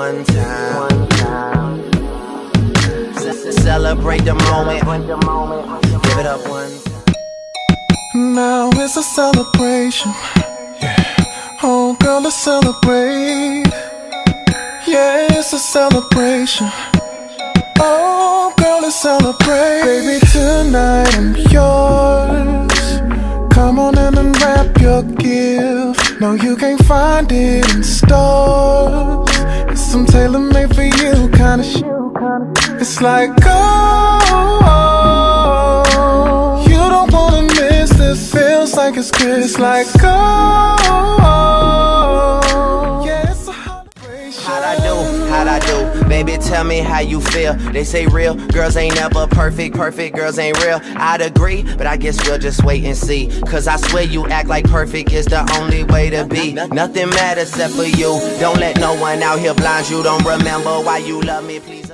one time. Celebrate the moment. Give it up one time. Now it's a celebration. Oh girl, let's celebrate. Yeah, it's a celebration. Oh girl, let's celebrate. Baby, tonight I'm yours. Come on and unwrap your gift. No, you can't find it in stores. It's some tailor-made for you kind of shit. It's like, oh, you don't wanna miss this. Feels like it's good. It's like, oh, yeah, it's a celebration. How'd I do? Baby, tell me how you feel. They say real girls ain't never perfect, perfect girls ain't real. I'd agree, but I guess we'll just wait and see. Cause I swear you act like perfect is the only way to be. Nothing matters except for you. Don't let no one out here blind you. Don't remember why you love me, please.